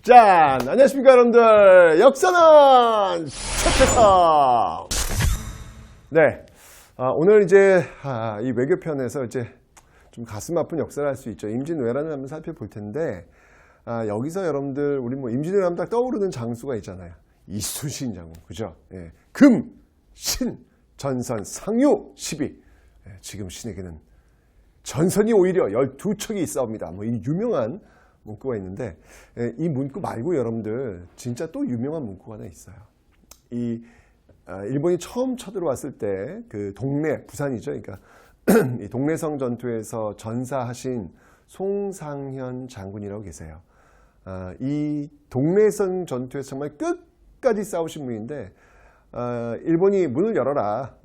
짠! 안녕하십니까 여러분들. 역사는 최태성. 네, 오늘 이제 이 외교편에서 이제 좀 가슴 아픈 역사를 할 수 있죠. 임진왜란을 한번 살펴볼 텐데, 여기서 여러분들 우리 뭐 임진왜란 하면 딱 떠오르는 장수가 있잖아요. 이순신 장군, 그죠? 예. 금, 신, 전선, 상유, 시비. 예, 지금 신에게는 전선이 오히려 12척이 있사옵니다. 뭐 이 유명한 문구가 있는데, 이 문구 말고 여러분들 진짜 또 유명한 문구가 하나 있어요. 이 일본이 처음 쳐들어왔을 때 그 동래, 부산이죠. 그러니까 이 동래성 전투에서 전사하신 송상현 장군이라고 계세요. 이 동래성 전투에서 정말 끝까지 싸우신 분인데, 일본이 문을 열어라.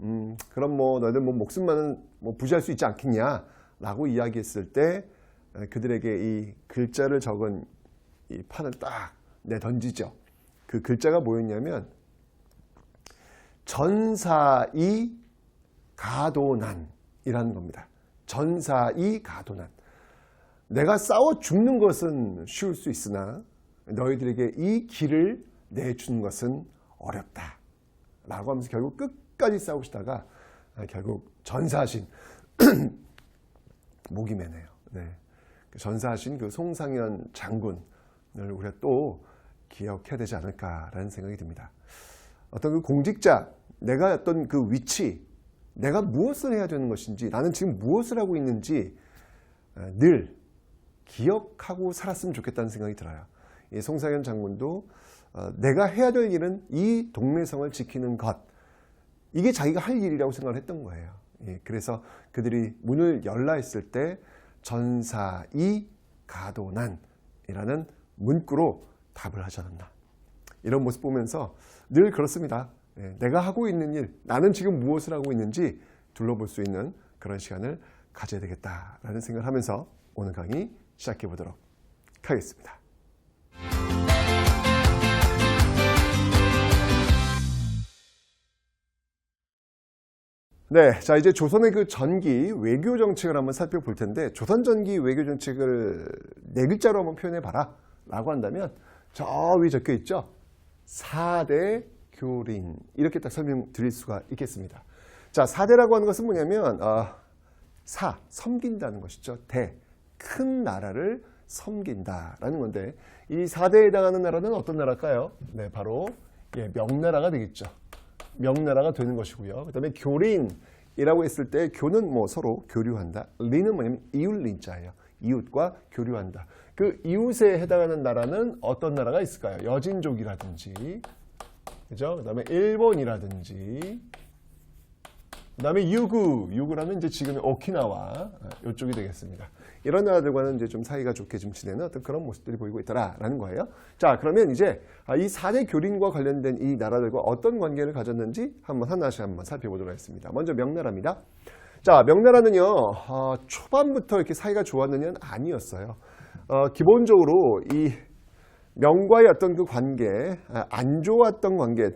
그럼 뭐 너희들 뭐 목숨만은 뭐 부지할 수 있지 않겠냐라고 이야기했을 때 그들에게 이 글자를 적은 이 판을 딱 내던지죠. 그 글자가 뭐였냐면 전사이 가도난이라는 겁니다. 전사이 가도난. 내가 싸워 죽는 것은 쉬울 수 있으나 너희들에게 이 길을 내주는 것은 어렵다 라고 하면서 결국 끝까지 싸우시다가 결국 전사하신 목이 매네요. 네. 전사하신 그 송상현 장군을 우리가 또 기억해야 되지 않을까라는 생각이 듭니다. 어떤 그 공직자, 내가 어떤 그 위치, 내가 무엇을 해야 되는 것인지, 나는 지금 무엇을 하고 있는지 늘 기억하고 살았으면 좋겠다는 생각이 들어요. 이 송상현 장군도 내가 해야 될 일은 이 동래성을 지키는 것, 이게 자기가 할 일이라고 생각을 했던 거예요. 예, 그래서 그들이 문을 열라 했을 때 전사이 가도난이라는 문구로 답을 하지 않았나. 이런 모습 보면서 늘 그렇습니다. 예, 내가 하고 있는 일, 나는 지금 무엇을 하고 있는지 둘러볼 수 있는 그런 시간을 가져야 되겠다라는 생각을 하면서 오늘 강의 시작해 보도록 하겠습니다. 네, 자 이제 조선의 그 전기 외교 정책을 한번 살펴볼 텐데, 조선 전기 외교 정책을 네 글자로 한번 표현해 봐라 라고 한다면 저 위에 적혀 있죠. 4대 교린, 이렇게 딱 설명드릴 수가 있겠습니다. 자, 4대라고 하는 것은 뭐냐면 섬긴다는 것이죠. 큰 나라를 섬긴다라는 건데, 이 4대에 해당하는 나라는 어떤 나라일까요? 네, 바로 명나라가 되겠죠. 명나라가 되는 것이고요. 그 다음에 교린이라고 했을 때, 교는 뭐 서로 교류한다. 린은 뭐냐면 이웃린자예요. 이웃과 교류한다. 그 이웃에 해당하는 나라는 어떤 나라가 있을까요? 여진족이라든지, 그죠? 그 다음에 일본이라든지, 그 다음에 유구라면 이제 지금의 오키나와 이쪽이 되겠습니다. 이런 나라들과는 이제 좀 사이가 좋게 좀 지내는 어떤 그런 모습들이 보이고 있더라라는 거예요. 자, 그러면 이제 이 4대 교린과 관련된 이 나라들과 어떤 관계를 가졌는지 하나씩 한번 살펴보도록 하겠습니다. 먼저 명나라입니다. 자, 명나라는요, 초반부터 이렇게 사이가 좋았느냐는 아니었어요. 기본적으로 이 명과의 어떤 그 관계, 안 좋았던 관계,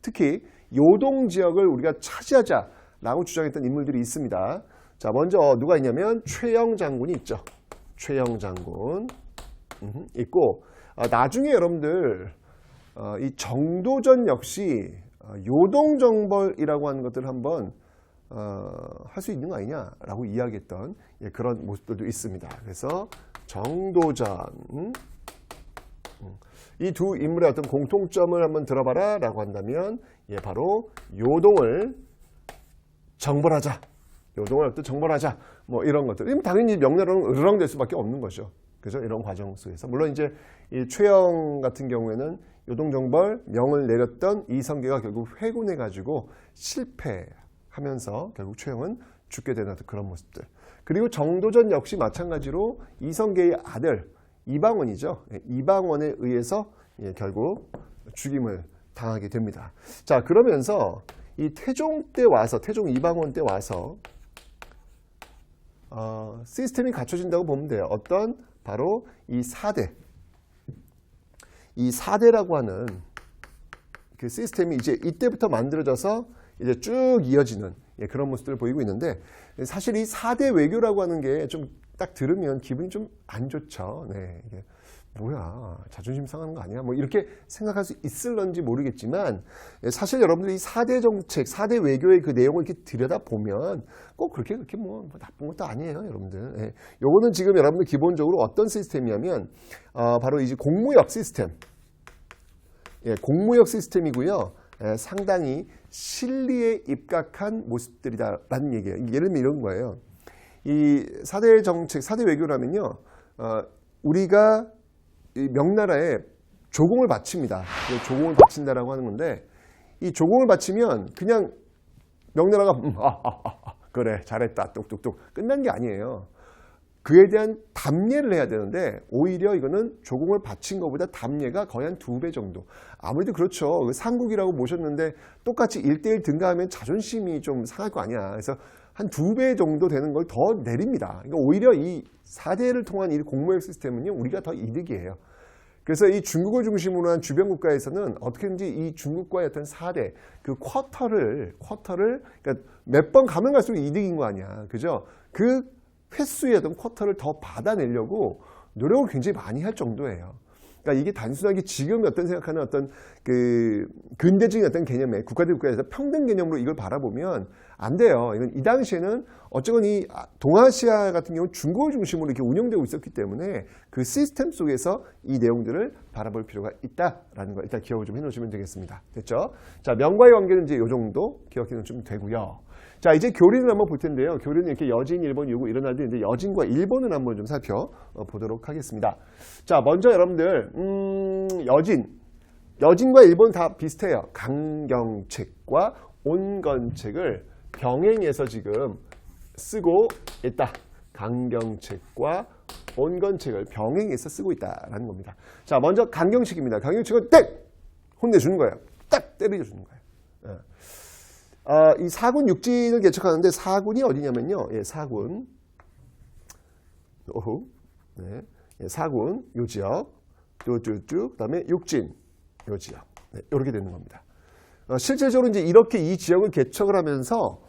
특히 요동 지역을 우리가 차지하자라고 주장했던 인물들이 있습니다. 자, 먼저 누가 있냐면 최영 장군이 있죠. 최영 장군 있고, 나중에 여러분들 이 정도전 역시 요동정벌이라고 하는 것들을 한번 할 수 있는 거 아니냐라고 이야기했던 그런 모습들도 있습니다. 그래서 정도전, 이 두 인물의 어떤 공통점을 한번 들어봐라 라고 한다면 바로 요동을 정벌하자, 요동을 어떤 정벌하자, 뭐 이런 것들. 당연히 명나라는 으르렁될 수밖에 없는 거죠. 그죠? 이런 과정 속에서. 물론 이제 이 최영 같은 경우에는 요동정벌 명을 내렸던 이성계가 결국 회군해가지고 실패하면서 결국 최영은 죽게 되는 그런 모습들. 그리고 정도전 역시 마찬가지로 이성계의 아들 이방원이죠. 이방원에 의해서 결국 죽임을 당하게 됩니다. 자, 그러면서 이 태종 때 와서, 태종 이방원 때 와서 시스템이 갖춰진다고 보면 돼요. 어떤? 바로 이 4대. 이 4대라고 하는 그 시스템이 이제 이때부터 만들어져서 이제 쭉 이어지는 그런 모습들을 보이고 있는데, 사실 이 4대 외교라고 하는 게 좀 딱 들으면 기분이 좀 안 좋죠. 네, 이게 뭐야 자존심 상하는 거 아니야? 뭐 이렇게 생각할 수 있을런지 모르겠지만 사실 여러분들이 4대 정책, 4대 외교의 그 내용을 이렇게 들여다보면 꼭 그렇게 뭐 나쁜 것도 아니에요, 여러분들. 예. 요거는 지금 여러분들 기본적으로 어떤 시스템이냐면 바로 이제 공무역 시스템. 예, 공무역 시스템이고요. 예, 상당히 실리에 입각한 모습들이다라는 얘기예요. 예를 들면 이런 거예요. 이 4대 정책, 4대 외교라면요. 우리가 이 명나라에 조공을 바칩니다. 조공을 바친다라고 하는 건데 이 조공을 바치면 그냥 명나라가 그래 잘했다 뚝뚝뚝 끝난 게 아니에요. 그에 대한 답례를 해야 되는데 오히려 이거는 조공을 바친 것보다 답례가 거의 한 2배 정도. 아무래도 그렇죠. 상국이라고 모셨는데 똑같이 1대1 등가하면 자존심이 좀 상할 거 아니야. 그래서 한 2배 정도 되는 걸 더 내립니다. 그러니까 오히려 이 4대를 통한 이 공무역 시스템은요, 우리가 더 이득이에요. 그래서 이 중국을 중심으로 한 주변 국가에서는 어떻게든지 이 중국과의 어떤 4대, 그 쿼터를, 그러니까 몇 번 가면 갈수록 이득인 거 아니야. 그죠? 그 횟수의 어떤 쿼터를 더 받아내려고 노력을 굉장히 많이 할 정도예요. 그러니까 이게 단순하게 지금 어떤 생각하는 어떤 그 근대적인 어떤 개념에 국가대 국가에서 평등 개념으로 이걸 바라보면 안 돼요. 이건 이 당시에는 어쨌건 이 동아시아 같은 경우는 중국을 중심으로 이렇게 운영되고 있었기 때문에 그 시스템 속에서 이 내용들을 바라볼 필요가 있다라는 거 일단 기억을 좀 해놓으시면 되겠습니다. 됐죠? 자, 명과의 관계는 이제 이 정도 기억해 놓으시면 되고요. 자, 이제 교리를 한번 볼 텐데요. 교리는 이렇게 여진, 일본, 요구 일어날 때 이제 여진과 일본을 한번 좀 살펴보도록 하겠습니다. 자, 먼저 여러분들 여진과 일본 다 비슷해요. 강경책과 온건책을 병행해서 지금 쓰고 있다. 강경책과 온건책을 병행해서 쓰고 있다라는 겁니다. 자, 먼저 강경책입니다. 강경책은 땡! 혼내주는 거예요. 딱 때려주는 거예요. 이 사군 육진을 개척하는데 사군이 어디냐면요. 예, 사군. 네. 예, 사군, 요 지역. 쭉, 그 다음에 육진, 요 지역. 네, 이렇게 되는 겁니다. 실질적으로 이제 이렇게 이 지역을 개척을 하면서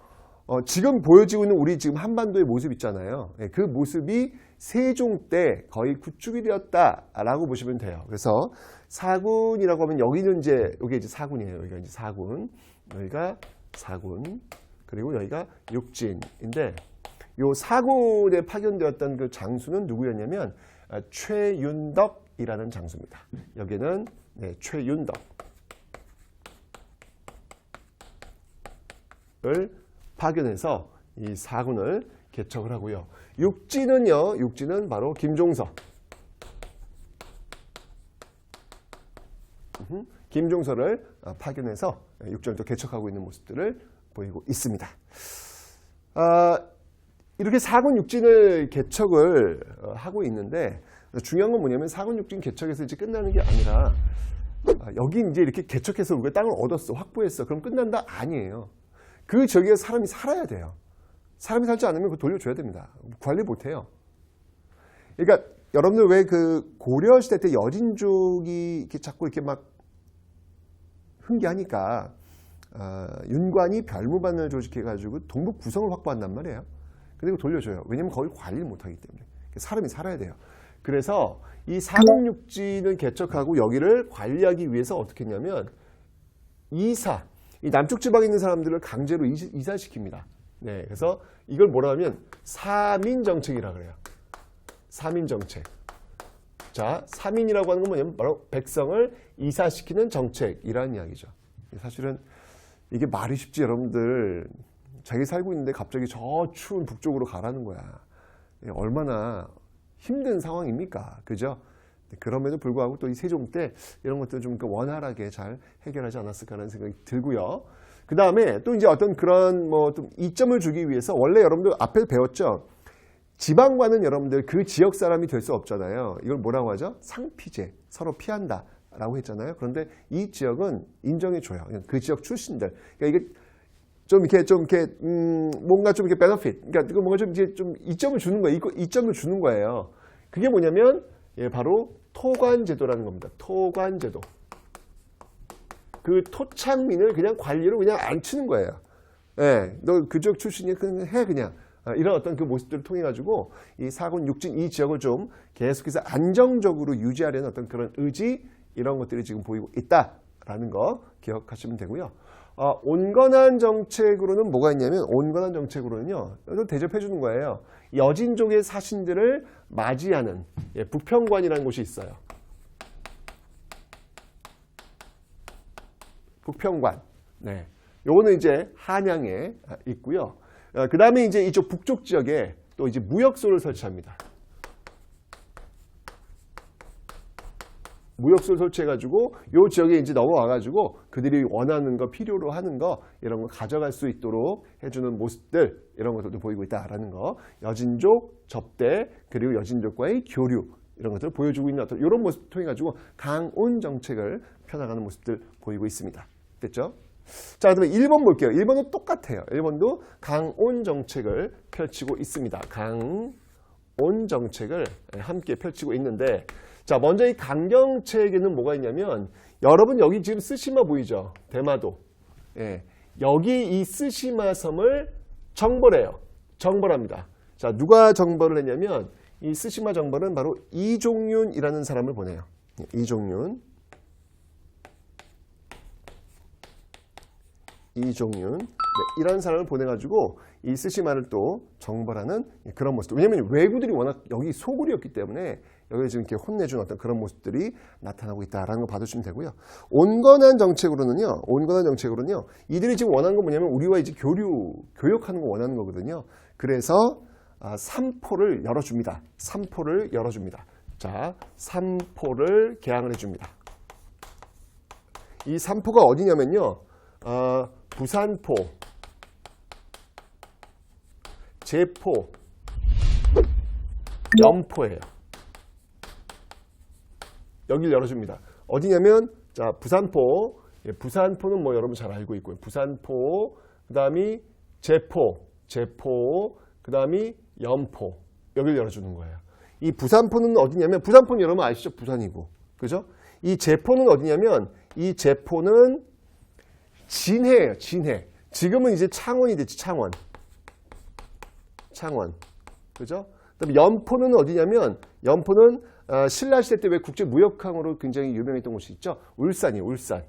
지금 보여지고 있는 우리 지금 한반도의 모습 있잖아요. 예, 그 모습이 세종 때 거의 구축이 되었다라고 보시면 돼요. 그래서 사군이라고 하면 여기는 이제 여기 이제 사군이에요. 여기가 이제 사군, 여기가 사군, 그리고 여기가 육진인데 요 사군에 파견되었던 그 장수는 누구였냐면 최윤덕이라는 장수입니다. 여기는 네, 최윤덕을 파견해서 이 사군을 개척을 하고요. 육진은 바로 김종서를 파견해서 육전을 또 개척하고 있는 모습들을 보이고 있습니다. 이렇게 사군 육진을 개척을 하고 있는데 중요한 건 뭐냐면 사군 육진 개척에서 이제 끝나는 게 아니라 여기 이제 이렇게 개척해서 우리가 땅을 얻었어, 확보했어, 그럼 끝난다? 아니에요. 그 저기에 사람이 살아야 돼요. 사람이 살지 않으면 그거 돌려줘야 됩니다. 관리 못해요. 그러니까 여러분들 왜 그 고려 시대 때 여진족이 이렇게 자꾸 이렇게 막 흥기하니까 윤관이 별무반을 조직해가지고 동북 구성을 확보한단 말이에요. 그리고 돌려줘요. 왜냐면 거기 관리를 못하기 때문에. 사람이 살아야 돼요. 그래서 이 사군육진을 개척하고 여기를 관리하기 위해서 어떻게 했냐면 이 남쪽 지방에 있는 사람들을 강제로 이사시킵니다. 네, 그래서 이걸 뭐라 하면 사민정책이라 그래요. 사민정책. 자, 사민이라고 하는 건 뭐냐면 바로 백성을 이사시키는 정책이라는 이야기죠. 사실은 이게 말이 쉽지 여러분들 자기 살고 있는데 갑자기 저 추운 북쪽으로 가라는 거야. 얼마나 힘든 상황입니까? 그죠? 그럼에도 불구하고 또 이 세종 때 이런 것들 좀 원활하게 잘 해결하지 않았을까라는 생각이 들고요. 그 다음에 또 이제 어떤 그런 뭐 좀 이점을 주기 위해서 원래 여러분들 앞에 배웠죠. 지방과는 여러분들 그 지역 사람이 될 수 없잖아요. 이걸 뭐라고 하죠? 상피제. 서로 피한다라고 했잖아요. 그런데 이 지역은 인정해줘요. 그 지역 출신들. 그러니까 이게 좀 이렇게 뭔가 좀 이렇게 베너핏. 그러니까 뭔가 좀 이제 좀 이점을 주는 거예요. 이점을 주는 거예요. 그게 뭐냐면 바로 토관제도라는 겁니다. 토관제도. 그 토착민을 그냥 관리로 그냥 안 치는 거예요. 너 그 지역 출신이야 그냥 해 그냥. 이런 어떤 그 모습들을 통해 가지고 이 사군 육진 이 지역을 좀 계속해서 안정적으로 유지하려는 어떤 그런 의지 이런 것들이 지금 보이고 있다라는 거 기억하시면 되고요. 온건한 정책으로는 뭐가 있냐면 온건한 정책으로는요. 이걸 대접해 주는 거예요. 여진족의 사신들을 맞이하는 북평관이라는 곳이 있어요. 북평관. 네. 요거는 이제 한양에 있고요. 그 다음에 이제 이쪽 북쪽 지역에 또 이제 무역소를 설치합니다. 무역소를 설치해가지고 요 지역에 이제 넘어와가지고 그들이 원하는 거, 필요로 하는 거 이런 거 가져갈 수 있도록 해주는 모습들 이런 것들도 보이고 있다라는 거. 여진족 접대 그리고 여진족과의 교류 이런 것들을 보여주고 있는 어떤 이런 모습을 통해 가지고 강온 정책을 펴나가는 모습들 보이고 있습니다. 됐죠? 자, 그다음에 1번 볼게요. 1번도 똑같아요. 1번도 강온 정책을 펼치고 있습니다. 강온 정책을 함께 펼치고 있는데 자, 먼저 이 강경책에는 뭐가 있냐면 여러분 여기 지금 쓰시마 보이죠? 대마도. 예, 여기 이 쓰시마 섬을 정벌해요. 정벌합니다. 자, 누가 정벌을 했냐면 이 쓰시마 정벌은 바로 이종윤이라는 사람을 보내요. 이종윤. 네, 이런 사람을 보내가지고 이 쓰시마를 또 정벌하는 그런 모습. 왜냐하면 왜구들이 워낙 여기 소굴이었기 때문에 여기 지금 이렇게 혼내준 어떤 그런 모습들이 나타나고 있다라는 거 봐주시면 되고요. 온건한 정책으로는요. 이들이 지금 원하는 건 뭐냐면 우리와 이제 교역하는 거 원하는 거거든요. 그래서 삼포를 열어줍니다. 삼포를 열어줍니다. 자, 삼포를 개항을 해줍니다. 이 삼포가 어디냐면요. 부산포, 제포, 연포예요. 여기를 열어줍니다. 어디냐면 자 부산포, 부산포는 뭐 여러분 잘 알고 있고요. 부산포, 그다음이 제포, 그다음이 연포 여기를 열어주는 거예요. 이 부산포는 어디냐면 부산포는 여러분 아시죠? 부산이고, 그죠? 이 제포는 어디냐면 이 제포는 진해예요. 진해. 지금은 이제 창원이 됐지. 창원. 그죠? 그다음에 연포는 어디냐면 연포는 신라시대 때 왜 국제무역항으로 굉장히 유명했던 곳이 있죠? 울산이에요. 울산.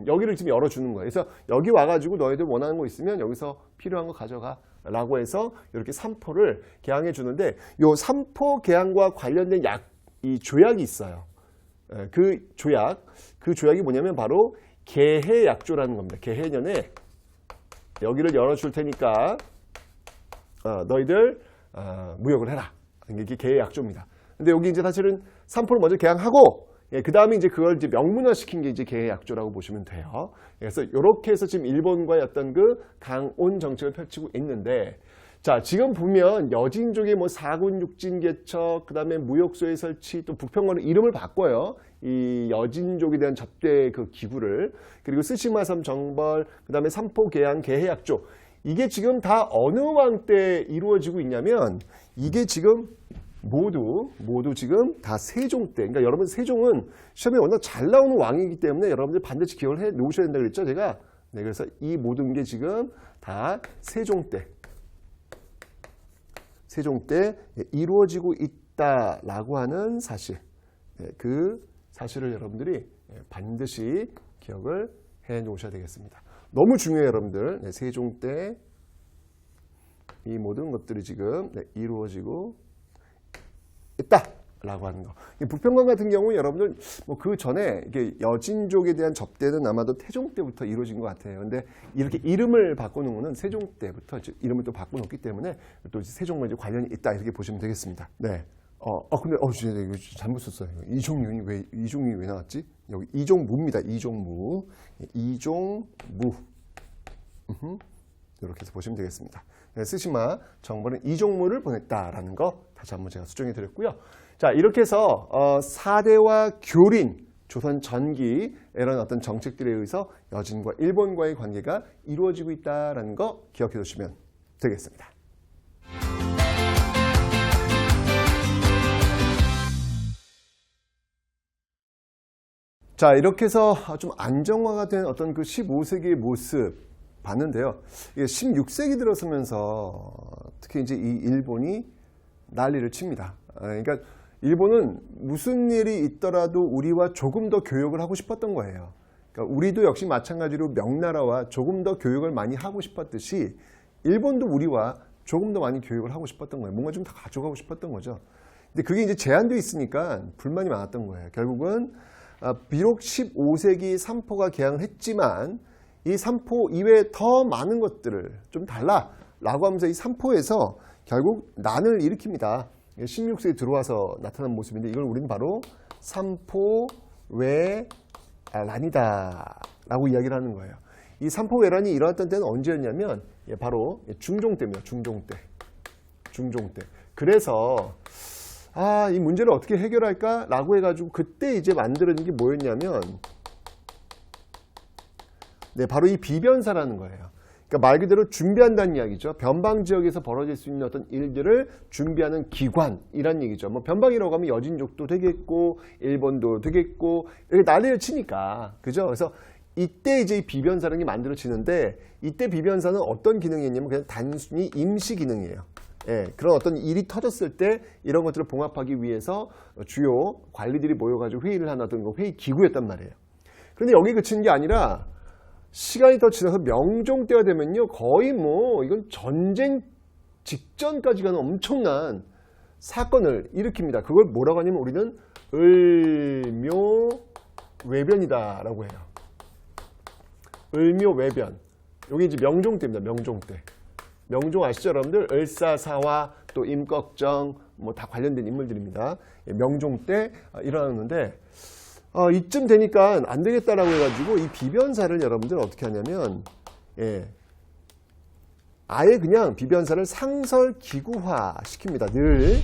여기를 지금 열어주는 거예요. 그래서 여기 와가지고 너희들 원하는 거 있으면 여기서 필요한 거 가져가 라고 해서 이렇게 삼포를 개항해 주는데 요 삼포 개항과 관련된 이 조약이 있어요. 그 조약이 뭐냐면 바로 계해약조라는 겁니다. 계해년에 여기를 열어줄 테니까 너희들 무역을 해라. 이게 계해약조입니다. 근데 여기 이제 사실은 삼포를 먼저 개항하고 그 다음에 이제 그걸 이제 명문화시킨 게 이제 계해약조라고 보시면 돼요. 그래서 이렇게 해서 지금 일본과의 어떤 그 강온 정책을 펼치고 있는데 자, 지금 보면 여진족의 뭐 사군 육진 개척, 그 다음에 무역소의 설치, 또 북평관의 이름을 바꿔요. 이 여진족에 대한 접대 그 기구를. 그리고 쓰시마섬 정벌, 그 다음에 삼포 개항, 계해약조. 이게 지금 다 어느 왕 때 이루어지고 있냐면 이게 지금 모두 지금 다 세종 때. 그러니까 여러분 세종은 시험에 워낙 잘 나오는 왕이기 때문에 여러분들 반드시 기억을 해 놓으셔야 된다고 그랬죠, 제가. 네, 그래서 이 모든 게 지금 다 세종 때. 세종 때 이루어지고 있다라고 하는 사실, 그 사실을 여러분들이 반드시 기억을 해 놓으셔야 되겠습니다. 너무 중요해요, 여러분들. 세종 때 이 모든 것들이 지금 이루어지고 있다라고 하는 거. 북평관 같은 경우 여러분들 뭐 그 전에 이게 여진족에 대한 접대는 아마도 태종 때부터 이루어진 것 같아요. 근데 이렇게 이름을 바꿔놓은 거는 세종 때부터 이름을 또 바꿔놓기 때문에 또 세종과 이제 관련이 있다 이렇게 보시면 되겠습니다. 네. 근데 진짜 이거 잘못 썼어요. 이종윤이 왜 나왔지? 여기 이종무입니다. 이종무. 이렇게 해서 보시면 되겠습니다. 쓰시마 정벌은 이종무를 보냈다라는 거 다시 한번 제가 수정해 드렸고요. 자, 이렇게 해서 4대와 교린, 조선 전기 이런 어떤 정책들에 의해서 여진과 일본과의 관계가 이루어지고 있다는 거 기억해 두시면 되겠습니다. 자, 이렇게 해서 좀 안정화가 된 어떤 그 15세기의 모습 봤는데요. 16세기 들어서면서 특히 이제 이 일본이 난리를 칩니다. 그러니까 일본은 무슨 일이 있더라도 우리와 조금 더 교역을 하고 싶었던 거예요. 그러니까 우리도 역시 마찬가지로 명나라와 조금 더 교역을 많이 하고 싶었듯이 일본도 우리와 조금 더 많이 교역을 하고 싶었던 거예요. 뭔가 좀 다 가져가고 싶었던 거죠. 근데 그게 이제 제한되어 있으니까 불만이 많았던 거예요. 결국은 비록 15세기 삼포가 개항을 했지만 이 삼포 이외에 더 많은 것들을 좀 달라라고 하면서 이 삼포에서 결국 난을 일으킵니다. 16세기에 들어와서 나타난 모습인데 이걸 우리는 바로 삼포외란이다 라고 이야기를 하는 거예요. 이 삼포외란이 일어났던 때는 언제였냐면 바로 중종 때입니다. 중종 때. 그래서 이 문제를 어떻게 해결할까? 라고 해가지고 그때 이제 만들어진 게 뭐였냐면 바로 이 비변사라는 거예요. 그러니까 말 그대로 준비한다는 이야기죠. 변방 지역에서 벌어질 수 있는 어떤 일들을 준비하는 기관이란 얘기죠. 뭐 변방이라고 하면 여진족도 되겠고 일본도 되겠고 이렇게 난리를 치니까 그죠? 그래서 이때 이제 이 비변사라는 게 만들어지는데 이때 비변사는 어떤 기능이었냐면 그냥 단순히 임시 기능이에요. 그런 어떤 일이 터졌을 때 이런 것들을 봉합하기 위해서 주요 관리들이 모여가지고 회의를 하는 어떤 회의 기구였단 말이에요. 그런데 여기 그치는 게 아니라 시간이 더 지나서 명종 때가 되면요 거의 뭐 이건 전쟁 직전까지 가는 엄청난 사건을 일으킵니다. 그걸 뭐라고 하냐면 우리는 을묘외변이다 라고 해요. 을묘외변. 여기 이제 명종 때입니다. 명종 때. 명종 아시죠 여러분들? 을사사화 또 임꺽정 뭐 다 관련된 인물들입니다. 명종 때 일어났는데 이쯤 되니까 안 되겠다라고 해가지고 이 비변사를 여러분들 어떻게 하냐면 아예 그냥 비변사를 상설기구화 시킵니다. 늘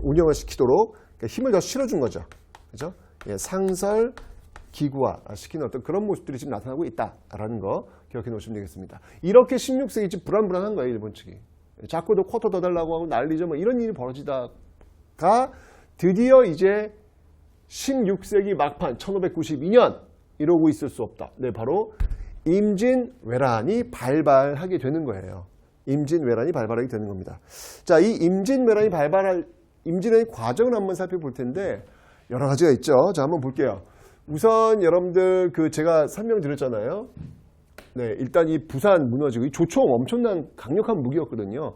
운영을 시키도록 그러니까 힘을 더 실어준 거죠. 그죠? 상설기구화 시키는 어떤 그런 모습들이 지금 나타나고 있다라는 거 기억해 놓으시면 되겠습니다. 이렇게 16세기 지금 불안불안한 거예요. 일본 측이. 자꾸 더 쿼터 더 달라고 하고 난리죠. 뭐 이런 일이 벌어지다가 드디어 이제 16세기 막판 1592년 이러고 있을 수 없다. 바로 임진왜란이 발발하게 되는 거예요. 임진왜란이 발발하게 되는 겁니다. 자, 이 임진왜란이 임진왜란의 과정을 한번 살펴볼 텐데 여러 가지가 있죠. 자, 한번 볼게요. 우선 여러분들 제가 설명드렸잖아요. 일단 이 부산 무너지고 이 조총 엄청난 강력한 무기였거든요.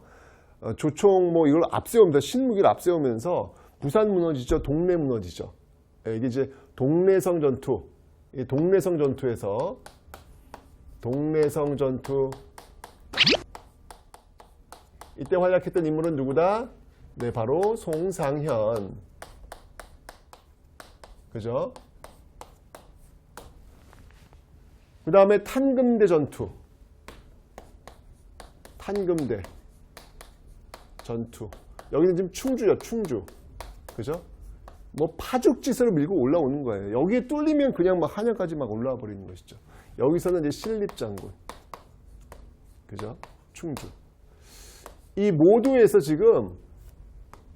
조총 뭐 이걸 앞세우면서 신무기를 앞세우면서 부산 무너지죠. 동래 무너지죠. 이게 이제 동래성 전투. 이 동래성 전투에서 동래성 전투 이때 활약했던 인물은 누구다? 바로 송상현. 그죠? 그 다음에 탄금대 전투. 탄금대 전투. 여기는 지금 충주죠. 충주. 그죠? 뭐 파죽지세로 밀고 올라오는 거예요. 여기에 뚫리면 그냥 막 한양까지 막 올라와 버리는 것이죠. 여기서는 이제 신립장군. 그죠? 충주. 이 모두에서 지금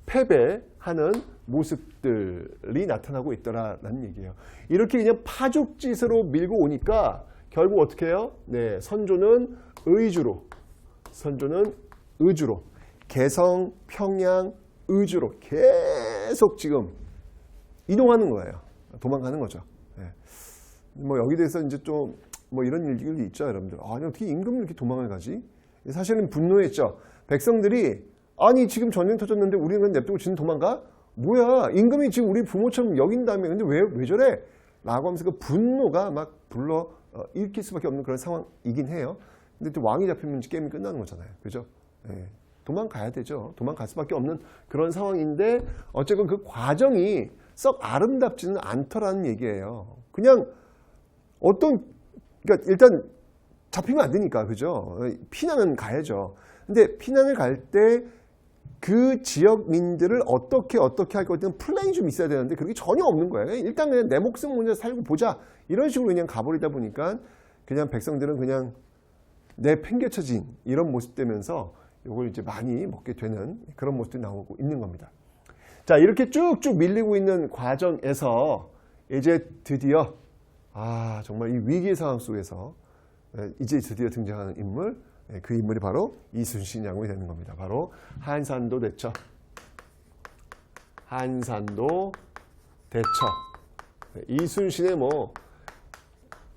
패배하는 모습들이 나타나고 있더라라는 얘기예요. 이렇게 그냥 파죽지세로 밀고 오니까 결국 어떻게 해요? 선조는 의주로 개성, 평양, 의주로 계속 지금 이동하는 거예요. 도망가는 거죠. 뭐 여기 대해서 이제 좀 뭐 이런 일들이 있죠, 여러분들. 아니 어떻게 임금을 이렇게 도망을 가지? 사실은 분노했죠. 백성들이 아니 지금 전쟁 터졌는데 우리는 그냥 냅두고 지는 도망가? 뭐야? 임금이 지금 우리 부모처럼 여긴다며. 근데 왜 저래? 라고 하면서 그 분노가 막 불러 일으킬 수밖에 없는 그런 상황이긴 해요. 근데 또 왕이 잡히면 게임이 끝나는 거잖아요. 그죠? 도망가야 되죠. 도망갈 수밖에 없는 그런 상황인데 어쨌건 그 과정이 썩 아름답지는 않더라는 얘기예요. 그냥 그러니까 일단 잡히면 안 되니까. 그죠? 피난은 가야죠. 근데 피난을 갈 때 그 지역민들을 어떻게 할 것에 플랜이 좀 있어야 되는데 그게 전혀 없는 거예요. 일단 그냥 내 목숨 먼저 살고 보자. 이런 식으로 그냥 가버리다 보니까 그냥 백성들은 그냥 내팽개쳐진 이런 모습 되면서 이걸 이제 많이 먹게 되는 그런 모습들이 나오고 있는 겁니다. 자, 이렇게 쭉쭉 밀리고 있는 과정에서 이제 드디어 정말 이 위기의 상황 속에서 이제 드디어 등장하는 인물, 그 인물이 바로 이순신 장군이 되는 겁니다. 바로 한산도 대첩. 한산도 대첩. 이순신의 뭐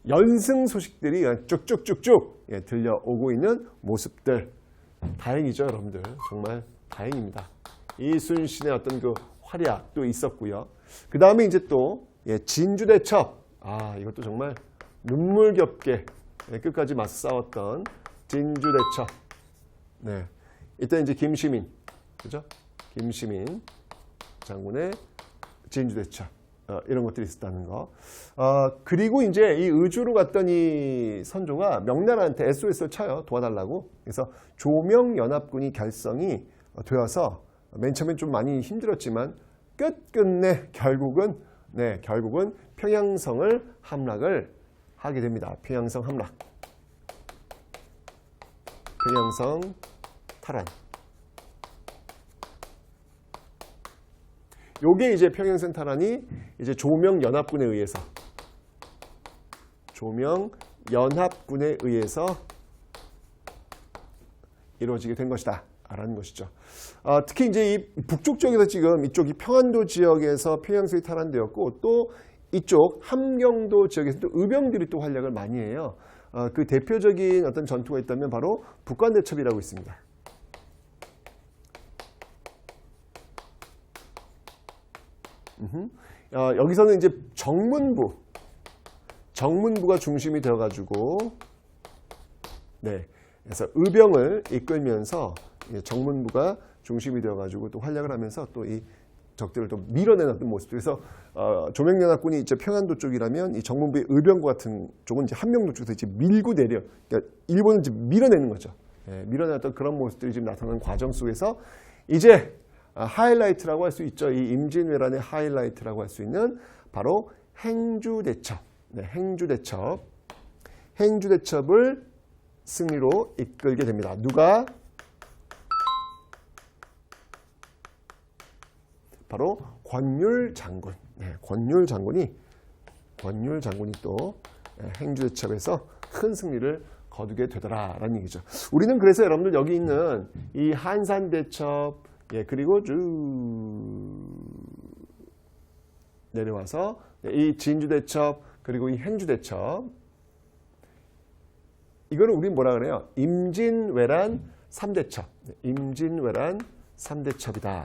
연승 소식들이 쭉쭉쭉쭉 들려오고 있는 모습들. 다행이죠, 여러분들. 정말 다행입니다. 이순신의 어떤 그 활약도 있었고요. 그 다음에 이제 또 진주대첩. 이것도 정말 눈물겹게 끝까지 맞싸웠던 진주대첩. 네, 이때 이제 김시민, 그죠? 김시민 장군의 진주대첩. 이런 것들이 있었다는 거. 그리고 이제 이 의주로 갔던 이 선조가 명나라한테 SOS를 쳐요. 도와달라고. 그래서 조명연합군이 결성이 되어서 맨 처음엔 좀 많이 힘들었지만 끝끝내 결국은 평양성을 함락을 하게 됩니다. 평양성 함락. 평양성 탈환. 요게 이제 평양성 탈환이 이제 조명연합군에 의해서 이루어지게 된 것이다 라는 것이죠. 특히 이제 이 북쪽 지역에서 지금 이쪽이 평안도 지역에서 평양성이 탈환되었고, 또 이쪽 함경도 지역에서 또 의병들이 또 활약을 많이 해요. 그 대표적인 어떤 전투가 있다면 바로 북관대첩이라고 있습니다. 여기서는 이제 정문부가 중심이 되어가지고, 그래서 의병을 이끌면서 정문부가 중심이 되어가지고 또 활약을 하면서 또 이 적들을 또 밀어내는 어떤 모습. 그래서 조명연합군이 이제 평안도 쪽이라면 이 정문부의 의병과 같은 쪽은 이제 함경도 쪽에서 이제 밀고 내려, 그러니까 일본을 이제 밀어내는 거죠. 밀어내었던 그런 모습들이 지금 나타나는 과정 속에서 이제 하이라이트라고 할 수 있죠. 이 임진왜란의 하이라이트라고 할 수 있는 바로 행주대첩. 행주대첩을 승리로 이끌게 됩니다. 누가? 바로 권율 장군. 권율 장군이 또 행주대첩에서 큰 승리를 거두게 되더라라는 얘기죠. 우리는 그래서 여러분들 여기 있는 이 한산대첩, 그리고 쭉 내려와서 이 진주대첩, 그리고 이 행주대첩, 이거를 우리 뭐라 그래요? 임진왜란 3대첩. 임진왜란 3대첩이다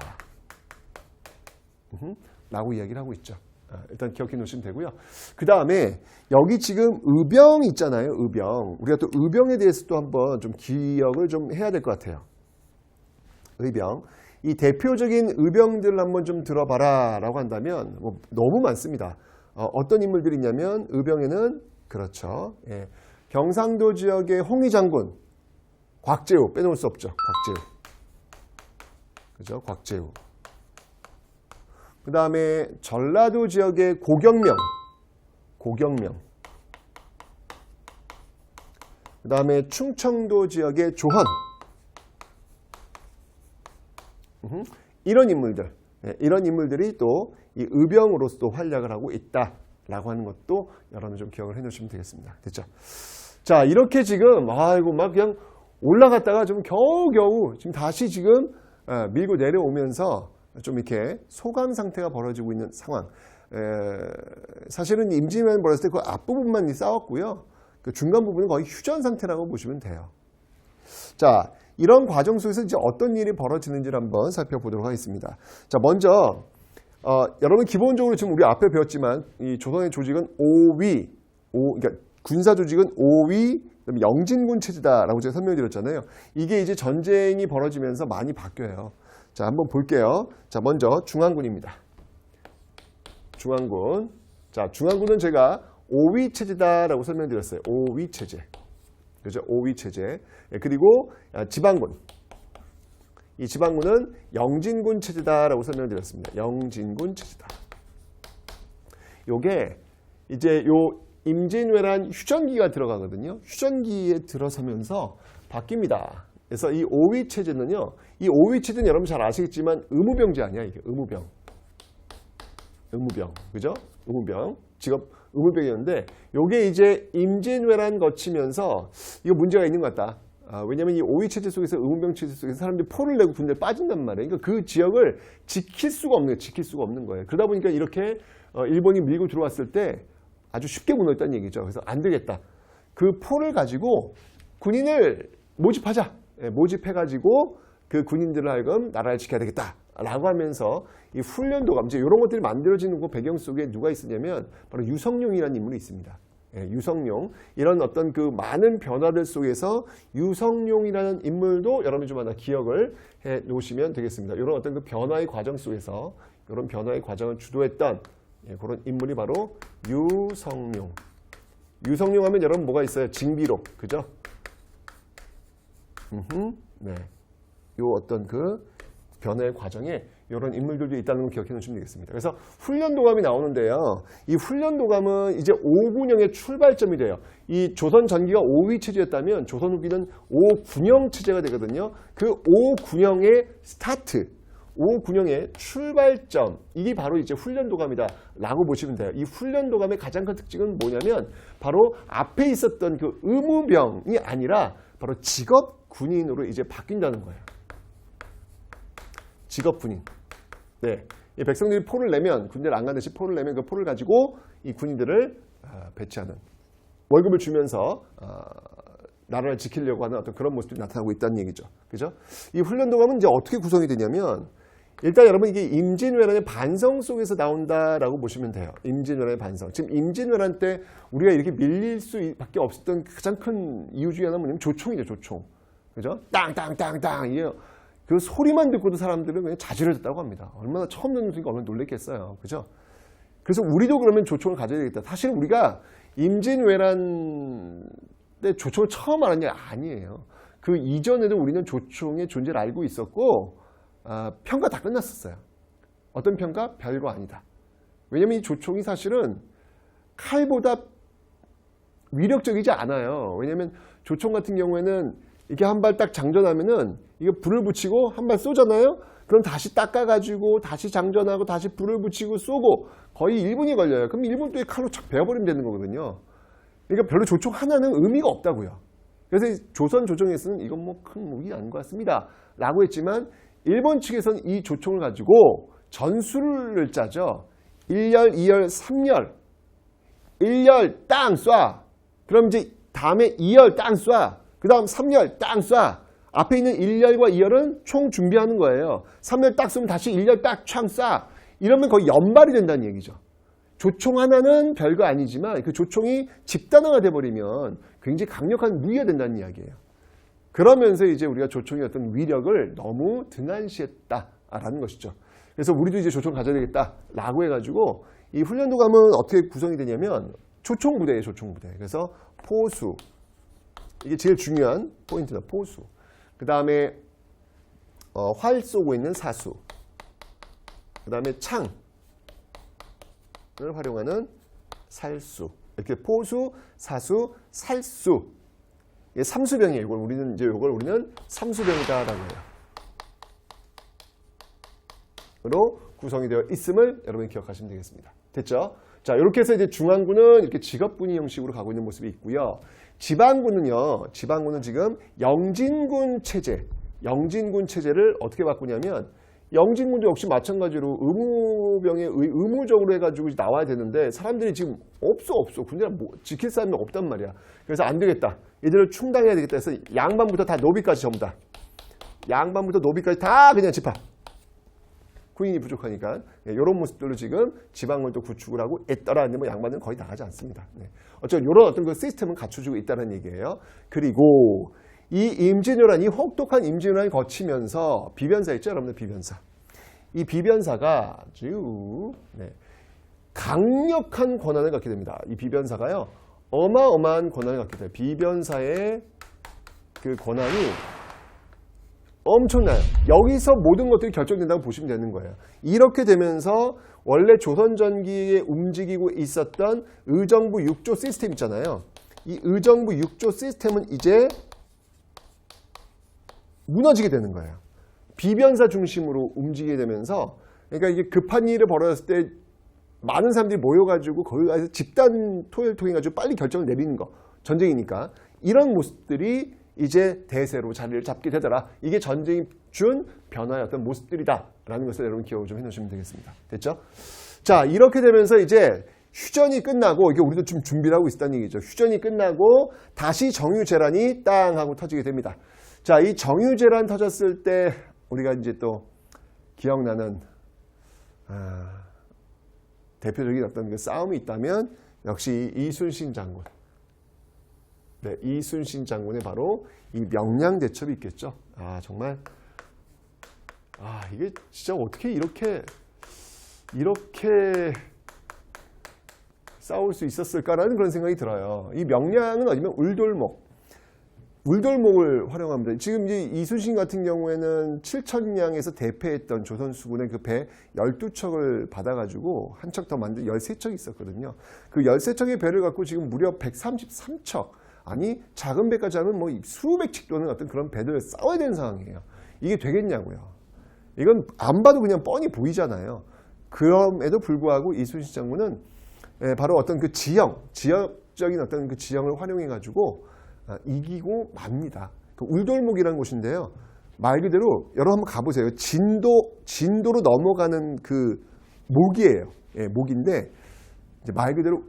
라고 이야기를 하고 있죠. 일단 기억해 놓으시면 되고요. 그 다음에 여기 지금 의병 있잖아요. 의병. 우리가 또 의병에 대해서 또 한번 좀 기억을 좀 해야 될 것 같아요. 의병. 이 대표적인 의병들을 한번 좀 들어봐라 라고 한다면 뭐 너무 많습니다. 어떤 인물들이 있냐면 의병에는 그렇죠. 경상도 지역의 홍위 장군, 곽재우 빼놓을 수 없죠. 곽재우. 그죠? 곽재우. 그 다음에 전라도 지역의 고경명. 그 다음에 충청도 지역의 조헌. 이런 인물들이 또 이 의병으로서 또 활약을 하고 있다라고 하는 것도 여러분 좀 기억을 해놓으시면 되겠습니다. 됐죠? 자, 이렇게 지금 막 그냥 올라갔다가 좀 겨우겨우 지금 다시 지금 밀고 내려오면서 좀 이렇게 소강 상태가 벌어지고 있는 상황. 사실은 임진왜란 벌었을 때 그 앞부분만 싸웠고요. 그 중간 부분은 거의 휴전 상태라고 보시면 돼요. 자, 이런 과정 속에서 이제 어떤 일이 벌어지는지를 한번 살펴보도록 하겠습니다. 자, 먼저 여러분 기본적으로 지금 우리 앞에 배웠지만 이 조선의 조직은 그러니까 군사 조직은 5위, 영진군 체제다라고 제가 설명드렸잖아요. 이게 이제 전쟁이 벌어지면서 많이 바뀌어요. 자, 한번 볼게요. 자, 먼저 중앙군입니다. 중앙군. 자, 중앙군은 제가 5위 체제다라고 설명드렸어요. 5위 체제. 그죠? 5위 체제. 그리고 지방군. 이 지방군은 영진군 체제다라고 설명드렸습니다. 영진군 체제다. 요게 이제 요 임진왜란 휴전기가 들어가거든요. 휴전기에 들어서면서 바뀝니다. 그래서 이 5위 체제는요. 이 5위 체제는 여러분 잘 아시겠지만 의무병제 아니야. 이게 의무병. 그죠? 의무병. 직업 의무병이었는데 요게 이제 임진왜란 거치면서 이거 문제가 있는 것 같다. 왜냐면 이 5위 체제 속에서 의무병 체제 속에서 사람들이 포를 내고 군대를 빠진단 말이에요. 그러니까 그 지역을 지킬 수가 없는 거예요. 그러다 보니까 이렇게 일본이 밀고 들어왔을 때 아주 쉽게 무너졌다는 얘기죠. 그래서 안 되겠다. 그 포를 가지고 군인을 모집하자. 모집해가지고 그 군인들을 하여금 나라를 지켜야 되겠다라고 하면서 이 훈련도감 이제 이런 것들이 만들어지는 그 배경 속에 누가 있었냐면 바로 유성룡이라는 인물이 있습니다. 유성룡 이런 어떤 그 많은 변화들 속에서 유성룡이라는 인물도 여러분이 좀 하나 기억을 해 놓으시면 되겠습니다. 이런 어떤 그 변화의 과정 속에서 이런 변화의 과정을 주도했던 그런 인물이 바로 유성룡. 유성룡 하면 여러분 뭐가 있어요? 징비록, 그죠? 네, 요 어떤 그 변화의 과정에 이런 인물들도 있다는 걸 기억해 놓으시면 되겠습니다. 그래서 훈련도감이 나오는데요. 이 훈련도감은 이제 5군형의 출발점이 돼요. 이 조선 전기가 5위 체제였다면 조선 후기는 5군형 체제가 되거든요. 그 5군형의 스타트, 5군형의 출발점, 이게 바로 이제 훈련도감이다라고 보시면 돼요. 이 훈련도감의 가장 큰 특징은 뭐냐면 바로 앞에 있었던 그 의무병이 아니라 바로 직업 군인으로 이제 바뀐다는 거예요. 직업 군인. 네, 이 백성들이 포를 내면 군대를 안 가듯이 포를 내면 그 포를 가지고 이 군인들을 배치하는 월급을 주면서 나라를 지키려고 하는 어떤 그런 모습들이 나타나고 있다는 얘기죠. 그죠? 이 훈련도감은 이제 어떻게 구성이 되냐면 일단 여러분 이게 임진왜란의 반성 속에서 나온다라고 보시면 돼요. 임진왜란의 반성. 지금 임진왜란 때 우리가 이렇게 밀릴 수밖에 없었던 가장 큰 이유 중에 하나는 뭐냐면 조총이죠, 조총. 그죠? 땅땅땅땅 이게 그 소리만 듣고도 사람들은 그냥 자지러졌다고 합니다. 얼마나 처음 듣는 소리가 얼마나 놀랬겠어요. 그죠? 그래서 우리도 그러면 조총을 가져야 되겠다. 사실 우리가 임진왜란 때 조총을 처음 알았는 게 아니에요. 그 이전에도 우리는 조총의 존재를 알고 있었고 평가 다 끝났었어요. 어떤 평가? 별거 아니다. 왜냐면 이 조총이 사실은 칼보다 위력적이지 않아요. 왜냐면 조총 같은 경우에는 이렇게 한 발 딱 장전하면은 이거 불을 붙이고 한 발 쏘잖아요. 그럼 다시 닦아가지고 다시 장전하고 다시 불을 붙이고 쏘고 거의 1분이 걸려요. 그럼 1분 동안 칼로 착 베어버리면 되는 거거든요. 그러니까 별로 조총 하나는 의미가 없다고요. 그래서 조선 조총에서는 이건 뭐 큰 무기가 아닌 것 같습니다. 라고 했지만 일본 측에서는 이 조총을 가지고 전술을 짜죠. 1열, 2열, 3열. 1열 땅 쏴. 그럼 이제 다음에 2열 땅 쏴. 그 다음 3열 땅 쏴. 앞에 있는 1열과 2열은 총 준비하는 거예요. 3열 딱 쏘면 다시 1열 딱 창 쏴. 이러면 거의 연발이 된다는 얘기죠. 조총 하나는 별거 아니지만 그 조총이 집단화가 돼버리면 굉장히 강력한 무기가 된다는 이야기예요. 그러면서 이제 우리가 조총의 어떤 위력을 너무 등한시했다라는 것이죠. 그래서 우리도 이제 조총을 가져야 되겠다라고 해가지고 이 훈련도감은 어떻게 구성이 되냐면 조총부대예요, 조총부대. 그래서 포수. 이게 제일 중요한 포인트다. 포수. 그 다음에 활 쏘고 있는 사수. 그 다음에 창을 활용하는 살수. 이렇게 포수, 사수, 살수. 이게 삼수병이에요. 이걸 우리는 삼수병이다라고 해요. 로 구성이 되어 있음을 여러분이 기억하시면 되겠습니다. 됐죠? 자, 이렇게 해서 이제 중앙군은 이렇게 직업군인 형식으로 가고 있는 모습이 있고요. 지방군은요, 지방군은 지금 영진군 체제를 어떻게 바꾸냐면, 영진군도 역시 마찬가지로 의무병에 의무적으로 해가지고 나와야 되는데, 사람들이 지금 없어. 군대가 지킬 사람이 없단 말이야. 그래서 안 되겠다. 이들을 충당해야 되겠다 해서 양반부터 다 노비까지 전부 다. 양반부터 노비까지 다 그냥 집합. 군인이 부족하니까 이런 모습들로 지금 지방군도 구축을 하고 있다라는 뭐 양반은 거의 나가지 않습니다. 네. 어쨌든 이런 어떤 그 시스템은 갖춰주고 있다는 얘기예요. 그리고 이 임진왜란, 이 혹독한 임진왜란이 거치면서 비변사 있죠, 여러분들 비변사. 이 비변사가 아주 강력한 권한을 갖게 됩니다. 이 비변사가요, 어마어마한 권한을 갖게 돼요. 비변사의 그 권한이 엄청나요. 여기서 모든 것들이 결정된다고 보시면 되는 거예요. 이렇게 되면서 원래 조선 전기에 움직이고 있었던 의정부 6조 시스템 있잖아요. 이 의정부 6조 시스템은 이제 무너지게 되는 거예요. 비변사 중심으로 움직이게 되면서, 그러니까 이게 급한 일을 벌어졌을 때 많은 사람들이 모여가지고 거기 가서 집단 토의를 통해 가지고 빨리 결정을 내리는 거. 전쟁이니까. 이런 모습들이 이제 대세로 자리를 잡게 되더라. 이게 전쟁이 준 변화의 어떤 모습들이다라는 것을 여러분 기억을 좀 해놓으시면 되겠습니다. 됐죠? 자, 이렇게 되면서 이제 휴전이 끝나고, 이게 우리도 좀 준비를 하고 있었다는 얘기죠. 휴전이 끝나고 다시 정유재란이 땅 하고 터지게 됩니다. 자, 이 정유재란 터졌을 때 우리가 이제 또 기억나는 대표적인 어떤 그 싸움이 있다면 역시 이순신 장군. 네, 이순신 장군의 바로 이 명량대첩이 있겠죠. 아, 정말 이게 진짜 어떻게 이렇게 싸울 수 있었을까라는 그런 생각이 들어요. 이 명량은 어디면 울돌목을 활용합니다. 지금 이제 이순신 같은 경우에는 7천량에서 대패했던 조선수군의 그 배 12척을 받아가지고 한 척 더 만든 13척이 있었거든요. 그 13척의 배를 갖고 지금 무려 133척, 아니 작은 배까지 하면 뭐 수백 척 도는 어떤 그런 배들 싸워야 되는 상황이에요. 이게 되겠냐고요. 이건 안 봐도 그냥 뻔히 보이잖아요. 그럼에도 불구하고 이순신 장군은 바로 어떤 그 지역적인 어떤 그 지형을 활용해가지고 이기고 맙니다. 그 울돌목이라는 곳인데요. 말 그대로 여러분 한번 가보세요. 진도로 넘어가는 그 목이에요. 예, 목인데 이제 말 그대로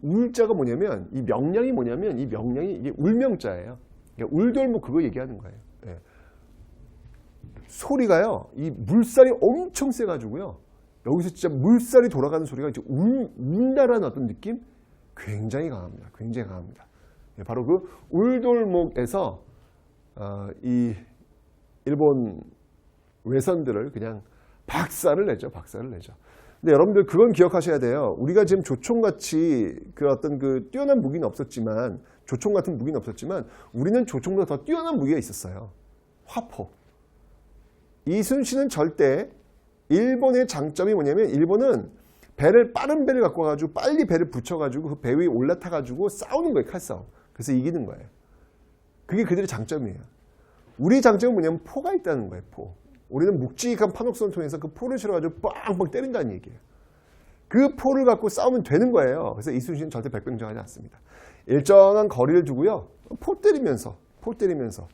울자가 뭐냐면 이 명량이 뭐냐면 이 명량이 이게 울명자예요. 그러니까 울돌목 그거 얘기하는 거예요. 예. 소리가요. 이 물살이 엄청 세가지고요. 여기서 진짜 물살이 돌아가는 소리가 이제 운다라는 어떤 느낌? 굉장히 강합니다. 굉장히 강합니다. 바로 그 울돌목에서 이 일본 외선들을 그냥 박살을 내죠. 근데 여러분들 그건 기억하셔야 돼요. 우리가 지금 조총같이 그 어떤 그 뛰어난 무기는 없었지만, 조총 같은 무기는 없었지만 우리는 조총보다 더 뛰어난 무기가 있었어요. 화포. 이순신은 절대, 일본의 장점이 뭐냐면 일본은 빠른 배를 갖고 와가지고 빨리 배를 붙여가지고 그 배 위에 올라타가지고 싸우는 거예요. 칼싸움. 그래서 이기는 거예요. 그게 그들의 장점이에요. 우리 장점은 뭐냐면 포가 있다는 거예요. 포. 우리는 묵직한 판옥선을 통해서 그 포를 실어가지고 빵빵 때린다는 얘기예요. 그 포를 갖고 싸우면 되는 거예요. 그래서 이순신은 절대 백병정하지 않습니다. 일정한 거리를 두고요. 포 때리면서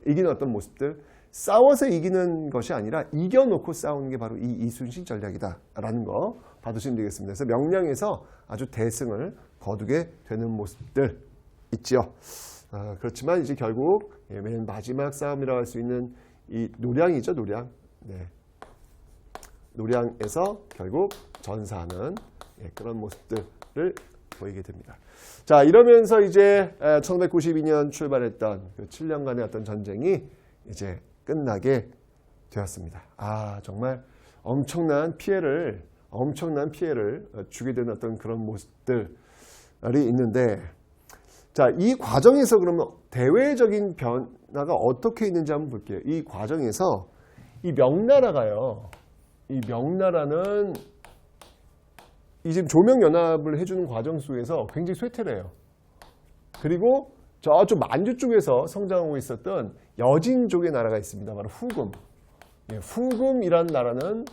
이기는 어떤 모습들, 싸워서 이기는 것이 아니라 이겨놓고 싸우는 게 바로 이 이순신 전략이다라는 거 봐두시면 되겠습니다. 그래서 명량에서 아주 대승을 거두게 되는 모습들 있죠. 그렇지만 이제 결국 맨 마지막 싸움이라고 할 수 있는 이 노량이죠. 노량. 네. 노량에서 결국 전사하는 그런 모습들을 보이게 됩니다. 자, 이러면서 이제 1992년 출발했던 그 7년간의 어떤 전쟁이 이제 끝나게 되었습니다. 정말 엄청난 피해를 주게 되는 어떤 그런 모습들이 있는데, 자, 이 과정에서 그러면 대외적인 변화가 어떻게 있는지 한번 볼게요. 이 과정에서 이 명나라가요. 이 명나라는 이 지금 조명연합을 해주는 과정 속에서 굉장히 쇠퇴해요. 그리고 저쪽 만주 쪽에서 성장하고 있었던 여진족의 나라가 있습니다. 바로 후금. 후금이라는 나라는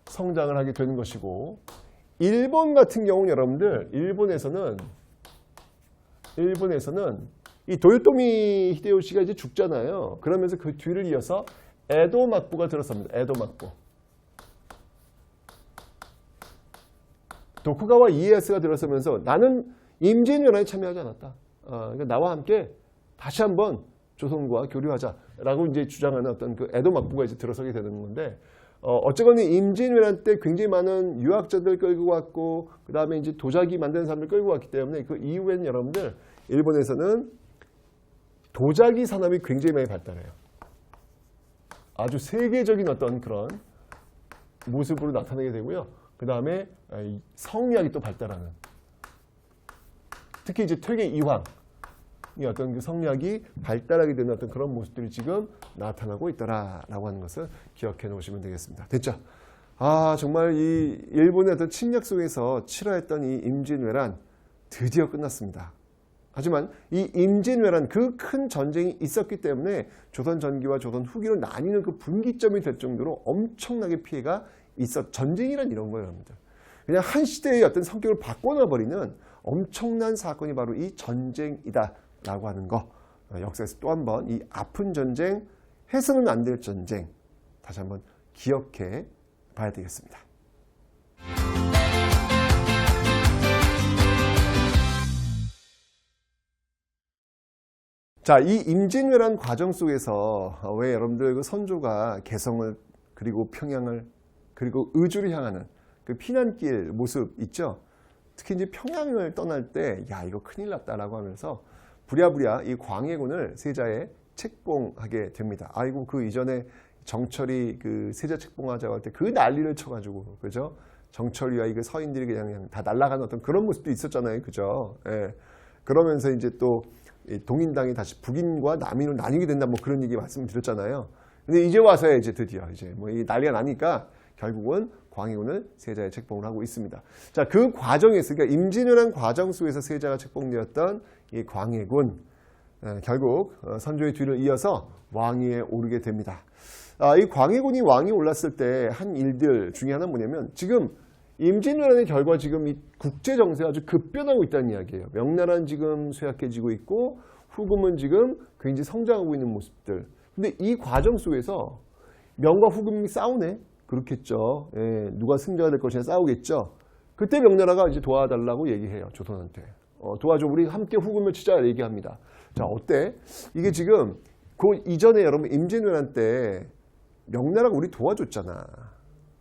성장을 하게 되는 것이고, 일본 같은 경우는 여러분들, 일본에서는 이 도요토미 히데요시가 이제 죽잖아요. 그러면서 그 뒤를 이어서 에도 막부가 들어섭니다. 에도 막부. 도쿠가와 이에야스가 들어서면서 나는 임진왜란에 참여하지 않았다. 그러니까 나와 함께 다시 한번 조선과 교류하자라고 이제 주장하는 어떤 그 에도 막부가 이제 들어서게 되는 건데, 어쨌거나 임진왜란 때 굉장히 많은 유학자들 끌고 왔고, 그 다음에 이제 도자기 만드는 사람들 끌고 왔기 때문에 그 이후에는 여러분들 일본에서는 도자기 산업이 굉장히 많이 발달해요. 아주 세계적인 어떤 그런 모습으로 나타나게 되고요. 그 다음에 성리학이 또 발달하는, 특히 이제 퇴계 이황, 이 어떤 그 성리학이 발달하게 되는 어떤 그런 모습들이 지금 나타나고 있다라고 하는 것을 기억해 놓으시면 되겠습니다. 됐죠? 정말 이 일본의 어떤 침략 속에서 치러했던 이 임진왜란 드디어 끝났습니다. 하지만 이 임진왜란, 그 큰 전쟁이 있었기 때문에 조선 전기와 조선 후기로 나뉘는 그 분기점이 될 정도로 엄청나게 피해가 전쟁이란 이런 거예요, 여러분들. 그냥 한 시대의 어떤 성격을 바꿔놔버리는 엄청난 사건이 바로 이 전쟁이다라고 하는 거. 역사에서 또 한 번 이 아픈 전쟁, 해서는 안 될 전쟁 다시 한번 기억해 봐야 되겠습니다. 자, 이 임진왜란 과정 속에서 왜 여러분들 그 선조가 개성을 그리고 평양을 그리고 의주를 향하는 그 피난길 모습 있죠? 특히 이제 평양을 떠날 때 야 이거 큰일 났다라고 하면서 부랴부랴 이 광해군을 세자에 책봉하게 됩니다. 아이고 그 이전에 정철이 그 세자 책봉하자고 할 때 그 난리를 쳐가지고 그죠? 정철이와 이 서인들이 그냥 다 날아가는 어떤 그런 모습도 있었잖아요, 그죠? 예. 그러면서 이제 또 동인당이 다시 북인과 남인으로 나뉘게 된다, 뭐 그런 얘기 말씀드렸잖아요. 근데 이제 와서야 이제 드디어 이제 뭐 이 난리가 나니까 결국은 광해군을 세자에 책봉을 하고 있습니다. 자, 그 과정에서 그러니까 임진왜란 과정 속에서 세자가 책봉되었던 이 광해군 결국 선조의 뒤를 이어서 왕위에 오르게 됩니다. 이 광해군이 왕위에 올랐을 때 한 일들 중에 하나는 뭐냐면 지금 임진왜란의 결과 지금 이 국제 정세가 아주 급변하고 있다는 이야기예요. 명나라는 지금 쇠약해지고 있고 후금은 지금 굉장히 성장하고 있는 모습들. 근데 이 과정 속에서 명과 후금이 싸우네. 그렇겠죠. 예, 누가 승자가 될 것이냐 싸우겠죠. 그때 명나라가 이제 도와달라고 얘기해요. 조선한테. 도와줘. 우리 함께 후금을 치자 얘기합니다. 자, 어때? 이게 지금 그 이전에 여러분 임진왜란 때 명나라가 우리 도와줬잖아.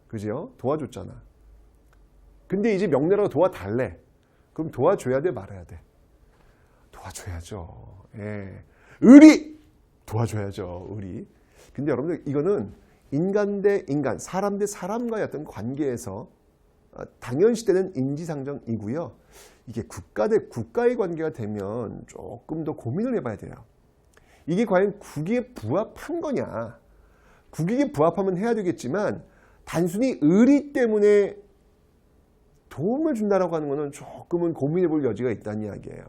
그죠? 도와줬잖아. 근데 이제 명나라가 도와달래. 그럼 도와줘야 돼, 말아야 돼? 도와줘야죠. 예. 의리! 도와줘야죠, 의리. 근데 여러분들 이거는 인간 대 인간, 사람 대 사람과의 어떤 관계에서 당연시되는 인지상정이고요. 이게 국가 대 국가의 관계가 되면 조금 더 고민을 해봐야 돼요. 이게 과연 국익에 부합한 거냐. 국익에 부합하면 해야 되겠지만 단순히 의리 때문에 도움을 준다라고 하는 것은 조금은 고민해 볼 여지가 있다는 이야기예요.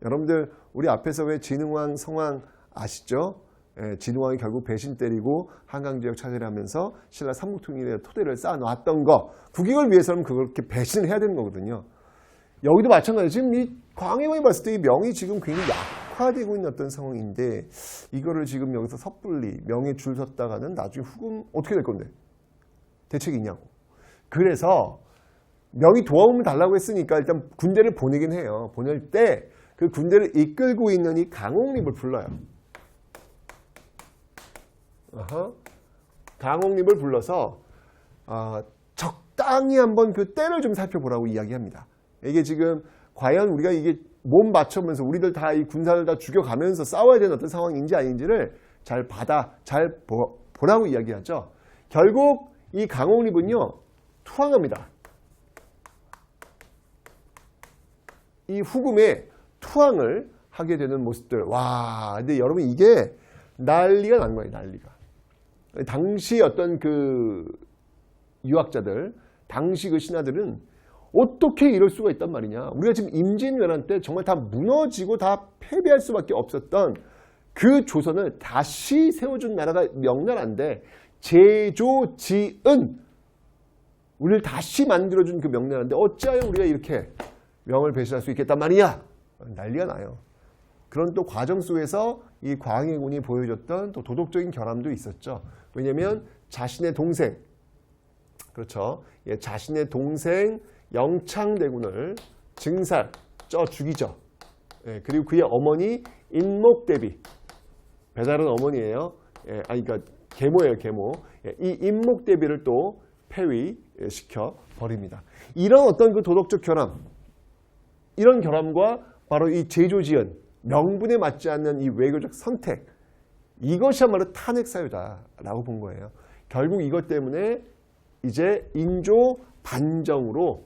여러분들 우리 앞에서 왜 진흥왕 성왕 아시죠? 예, 진흥왕이 결국 배신 때리고 한강지역 차지하면서 신라 삼국통일의 토대를 쌓아놨던 거 국익을 위해서는 그렇게 배신을 해야 되는 거거든요. 여기도 마찬가지로 지금 이 광해군이 봤을 때 이 명이 지금 굉장히 약화되고 있는 어떤 상황인데 이거를 지금 여기서 섣불리 명에 줄 섰다가는 나중에 후금 어떻게 될 건데? 대책이 있냐고. 그래서 명이 도와움을 달라고 했으니까 일단 군대를 보내긴 해요. 보낼 때 그 군대를 이끌고 있는 이 강옥립을 불러요. 강옥립을 불러서 적당히 한번 그 때를 좀 살펴보라고 이야기합니다. 이게 지금 과연 우리가 이게 몸 맞춰면서 우리들 다 이 군사를 다 죽여가면서 싸워야 되는 어떤 상황인지 아닌지를 잘 보라고 이야기하죠. 결국 이 강옥립은요 투항합니다. 이 후금의 투항을 하게 되는 모습들. 와, 근데 여러분 이게 난리가 난 거예요, 난리가. 당시 어떤 그 유학자들, 당시 그 신하들은 어떻게 이럴 수가 있단 말이냐. 우리가 지금 임진왜란 때 정말 다 무너지고 다 패배할 수밖에 없었던 그 조선을 다시 세워준 나라가 명나라인데 제조지은 우리를 다시 만들어준 그 명나라인데 어찌하여 우리가 이렇게 명을 배신할 수 있겠단 말이냐. 난리가 나요. 그런 또 과정 속에서 이 광해군이 보여줬던 또 도덕적인 결함도 있었죠. 왜냐하면 자신의 동생, 그렇죠. 예, 자신의 동생 영창대군을 증살, 쪄 죽이죠. 예, 그리고 그의 어머니 인목대비, 배다른 어머니예요. 예, 그러니까 계모예요, 계모. 예, 이 인목대비를 또 폐위시켜 버립니다. 이런 어떤 그 도덕적 결함, 이런 결함과 바로 이 제조지은, 명분에 맞지 않는 이 외교적 선택, 이것이야말로 탄핵 사유다라고 본 거예요. 결국 이것 때문에 이제 인조 반정으로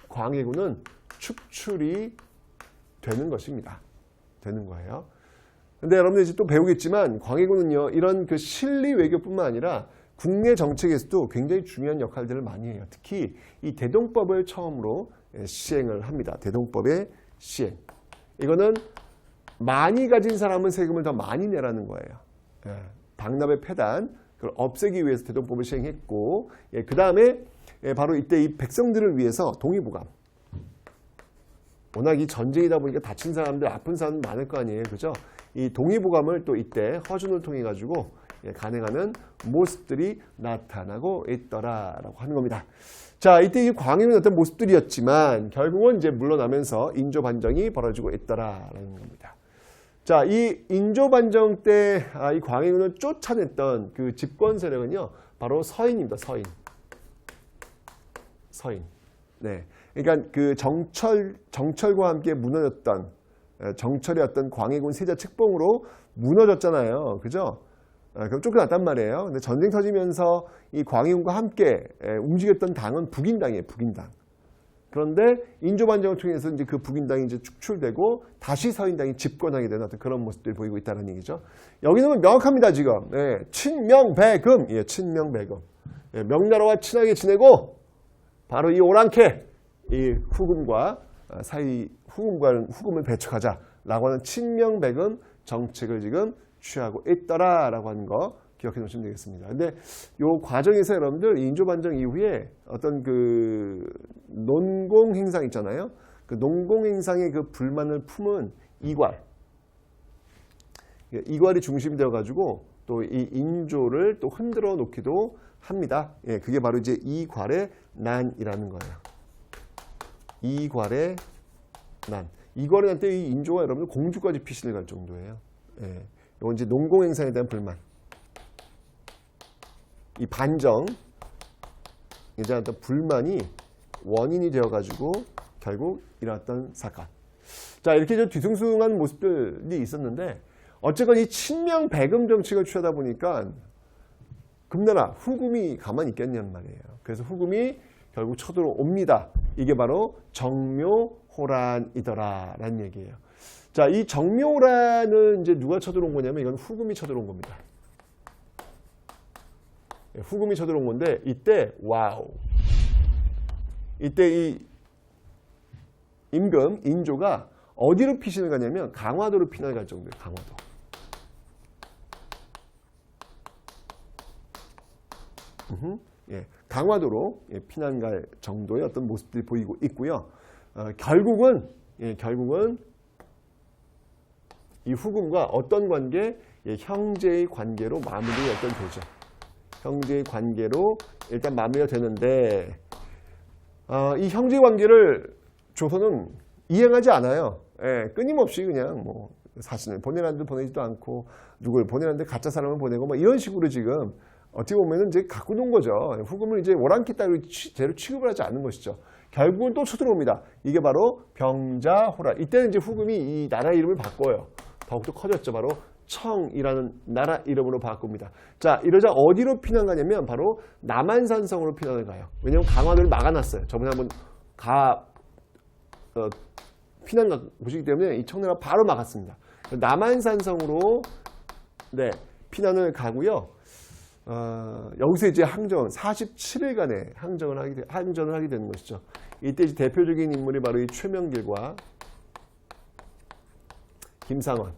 광해군은 축출이 되는 것입니다. 되는 거예요. 근데 여러분들 이제 또 배우겠지만 광해군은요, 이런 그 실리 외교뿐만 아니라 국내 정책에서도 굉장히 중요한 역할들을 많이 해요. 특히 이 대동법을 처음으로 시행을 합니다. 대동법의 시행. 이거는 많이 가진 사람은 세금을 더 많이 내라는 거예요. 당납의 폐단, 그걸 없애기 위해서 대동법을 시행했고, 예, 그 다음에 예, 바로 이때 이 백성들을 위해서 동의보감. 워낙 이 전쟁이다 보니까 다친 사람들, 아픈 사람들 많을 거 아니에요, 그죠? 이 동의보감을 또 이때 허준을 통해 가지고 예, 간행하는 모습들이 나타나고 있더라라고 하는 겁니다. 자, 이때 이 광해군의 어떤 모습들이었지만 결국은 이제 물러나면서 인조 반정이 벌어지고 있더라라는 겁니다. 자, 이 인조 반정 때 이 광해군을 쫓아냈던 그 집권 세력은요, 바로 서인입니다. 서인. 네. 그러니까 그 정철과 함께 무너졌던 정철의 어떤 광해군 세자 책봉으로 무너졌잖아요. 그죠? 그럼 쫓겨났단 말이에요. 근데 전쟁 터지면서 이 광해군과 함께 움직였던 당은 북인당이에요. 북인당. 그런데 인조반정을 통해서 이제 그 북인당이 이제 축출되고 다시 서인당이 집권하게 되는 어떤 그런 모습들이 보이고 있다는 얘기죠. 여기는 명확합니다, 지금. 예, 친명배금. 예, 친명배금. 예, 명나라와 친하게 지내고 바로 이 오랑캐, 이 후금과 사이 후금을 배척하자라고 하는 친명배금 정책을 지금 취하고 있더라라고 하는 거 기억해 놓으시면 되겠습니다. 근데 이 과정에서 여러분들 인조반정 이후에 어떤 그 논공 행상 있잖아요. 그 농공 행상의 그 불만을 품은 이괄이 중심이 되어 가지고 또 이 인조를 또 흔들어 놓기도 합니다. 예, 그게 바로 이제 이괄의 난이라는 거예요. 이괄의 난. 이괄의 난 때 이 인조가 여러분들 공주까지 피신을 갈 정도예요. 예. 이건 이제 농공 행상에 대한 불만. 이 반정, 이제 어떤 불만이 원인이 되어가지고 결국 일어났던 사건. 자, 이렇게 좀 뒤숭숭한 모습들이 있었는데, 어쨌건 이 친명배금 정책을 취하다 보니까 금나라 후금이 가만히 있겠냔 말이에요. 그래서 후금이 결국 쳐들어옵니다. 이게 바로 정묘호란이더라라는 얘기예요. 자, 이 정묘호란은 이제 누가 쳐들어온 거냐면 이건 후금이 쳐들어온 겁니다. 후금이 쳐들어온 건데 이때 이때 이 임금 인조가 어디로 피신을 가냐면 강화도로 피난을 갈 정도예요. 강화도. 예, 강화도로 피난 갈 정도의 어떤 모습들이 보이고 있고요. 결국은 이 후금과 어떤 관계? 형제의 관계로 마무리가 되죠. 형제의 관계로 일단 마무리가 되는데 이 형제 관계를 조선은 이행하지 않아요. 예, 끊임없이 그냥 뭐 사신을 보내라는데 보내지도 않고 누굴 보내라는데 가짜 사람을 보내고 뭐 이런 식으로 지금 어떻게 보면은 이제 갖고 논 거죠. 후금을 이제 오랑캐 따위로 제대로 취급을 하지 않는 것이죠. 결국은 또 쳐들어옵니다. 이게 바로 병자호란. 이때는 이제 후금이 이 나라 이름을 바꿔요. 더욱더 커졌죠. 바로 청이라는 나라 이름으로 바꿉니다. 자, 이러자 어디로 피난 가냐면 바로 남한산성으로 피난을 가요. 왜냐하면 강화도를 막아놨어요. 저번에 한번 피난 곳이기 때문에 이 청나라가 바로 막았습니다. 남한산성으로 피난을 가고요. 여기서 이제 항전 47일간의 항전을 하게 되는 것이죠. 이때 이제 대표적인 인물이 바로 이 최명길과 김상원,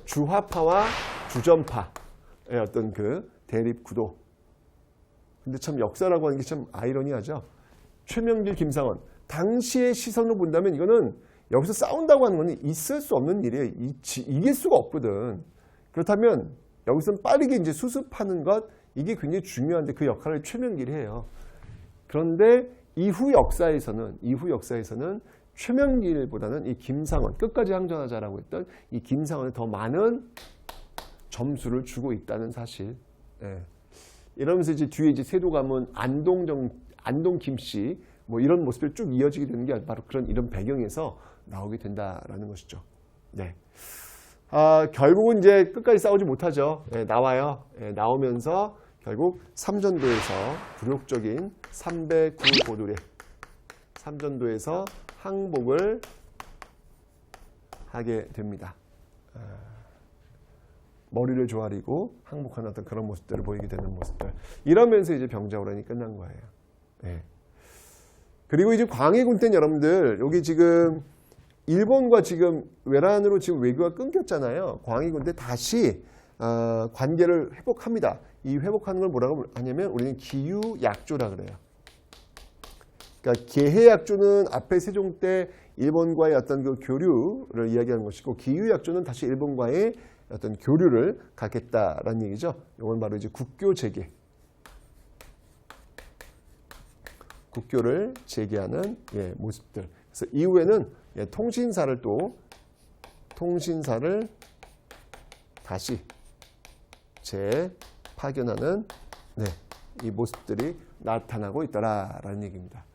주화파와 주전파의 어떤 그 대립 구도. 근데 참 역사라고 하는 게 참 아이러니하죠. 최명길, 김상원. 당시의 시선으로 본다면 이거는 여기서 싸운다고 하는 건 있을 수 없는 일이에요. 이길 수가 없거든. 그렇다면 여기서는 빠르게 이제 수습하는 것, 이게 굉장히 중요한데 그 역할을 최명길이 해요. 그런데 이후 역사에서는 최명길보다는 이 김상원, 끝까지 항전하자라고 했던 이 김상원에 더 많은 점수를 주고 있다는 사실. 예. 이러면서 이제 뒤에 이제 세도가문, 안동 김씨, 뭐 이런 모습들이 쭉 이어지게 되는 게 바로 이런 배경에서 나오게 된다라는 것이죠. 네. 결국은 이제 끝까지 싸우지 못하죠. 예, 나와요. 예, 나오면서 결국 삼전도에서 굴욕적인 309 고도례, 삼전도에서 항복을 하게 됩니다. 머리를 조아리고 항복하는 어떤 그런 모습들을 보이게 되는 모습들. 이러면서 이제 병자호란이 끝난 거예요. 예. 그리고 이제 광해군 때는 여러분들 여기 지금 일본과 지금 외란으로 지금 외교가 끊겼잖아요. 광해군 때 다시 관계를 회복합니다. 이 회복하는 걸 뭐라고 하냐면 우리는 기유약조라 그래요. 그러니까 계해약조는 앞에 세종 때 일본과의 어떤 그 교류를 이야기하는 것이고, 기유약조는 다시 일본과의 어떤 교류를 갖겠다라는 얘기죠. 이건 바로 이제 국교 재개, 국교를 재개하는 모습들. 그래서 이후에는 통신사를 다시 재파견하는 이 모습들이 나타나고 있더라라는 얘기입니다.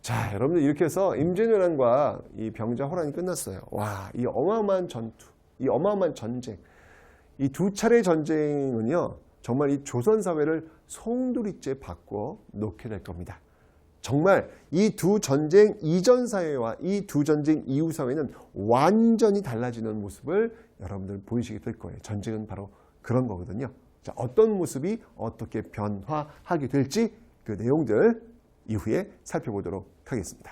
자, 여러분들 이렇게 해서 임진왜란과 이 병자호란이 끝났어요. 와, 이 어마어마한 전투, 이 어마어마한 전쟁, 이 두 차례 전쟁은요, 정말 이 조선 사회를 송두리째 바꿔 놓게 될 겁니다. 정말 이 두 전쟁 이전 사회와 이 두 전쟁 이후 사회는 완전히 달라지는 모습을 여러분들 보이시게 될 거예요. 전쟁은 바로 그런 거거든요. 자, 어떤 모습이 어떻게 변화하게 될지 그 내용들 이후에 살펴보도록 하겠습니다.